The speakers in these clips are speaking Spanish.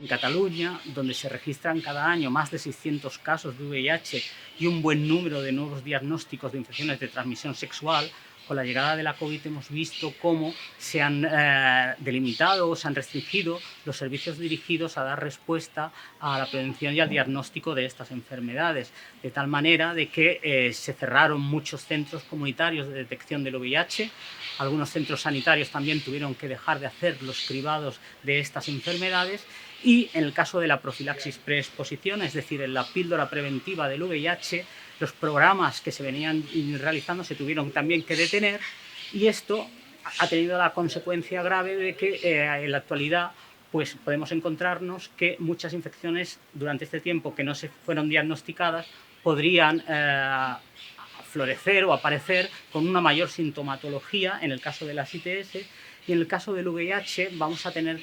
en Cataluña, donde se registran cada año más de 600 casos de VIH y un buen número de nuevos diagnósticos de infecciones de transmisión sexual. Con la llegada de la COVID hemos visto cómo se han delimitado o se han restringido los servicios dirigidos a dar respuesta a la prevención y al diagnóstico de estas enfermedades, de tal manera de que se cerraron muchos centros comunitarios de detección del VIH, algunos centros sanitarios también tuvieron que dejar de hacer los cribados de estas enfermedades y en el caso de la profilaxis preexposición, es decir, en la píldora preventiva del VIH, los programas que se venían realizando se tuvieron también que detener y esto ha tenido la consecuencia grave de que en la actualidad pues podemos encontrarnos que muchas infecciones durante este tiempo que no se fueron diagnosticadas podrían florecer o aparecer con una mayor sintomatología en el caso de las ITS y en el caso del VIH vamos a tener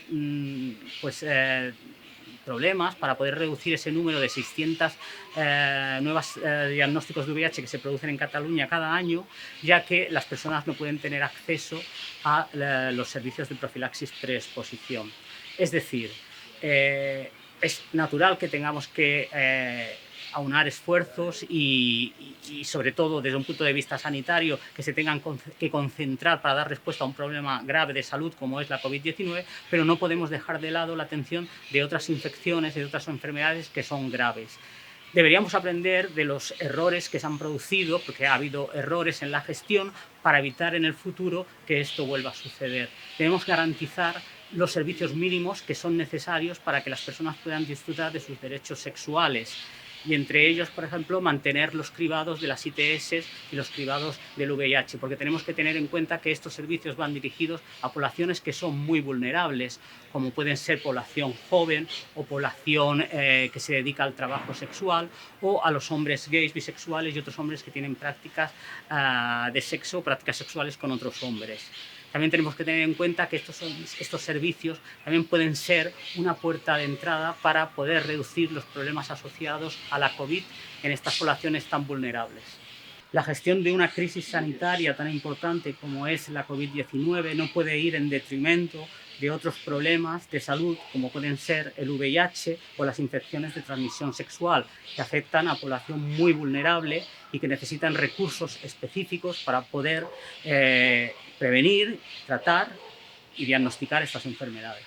problemas para poder reducir ese número de 600 nuevos diagnósticos de VIH que se producen en Cataluña cada año, ya que las personas no pueden tener acceso a los servicios de profilaxis preexposición. Es decir, es natural que tengamos que aunar esfuerzos y sobre todo desde un punto de vista sanitario que se tengan que concentrar para dar respuesta a un problema grave de salud como es la COVID-19, pero no podemos dejar de lado la atención de otras infecciones y de otras enfermedades que son graves. Deberíamos aprender de los errores que se han producido, porque ha habido errores en la gestión, para evitar en el futuro que esto vuelva a suceder. Debemos garantizar los servicios mínimos que son necesarios para que las personas puedan disfrutar de sus derechos sexuales y entre ellos, por ejemplo, mantener los cribados de las ITS y los cribados del VIH, porque tenemos que tener en cuenta que estos servicios van dirigidos a poblaciones que son muy vulnerables, como pueden ser población joven o población que se dedica al trabajo sexual o a los hombres gays, bisexuales y otros hombres que tienen prácticas de sexo, prácticas sexuales con otros hombres. También tenemos que tener en cuenta que estos servicios también pueden ser una puerta de entrada para poder reducir los problemas asociados a la COVID en estas poblaciones tan vulnerables. La gestión de una crisis sanitaria tan importante como es la COVID-19 no puede ir en detrimento de otros problemas de salud como pueden ser el VIH o las infecciones de transmisión sexual que afectan a población muy vulnerable y que necesitan recursos específicos para poder prevenir, tratar y diagnosticar estas enfermedades.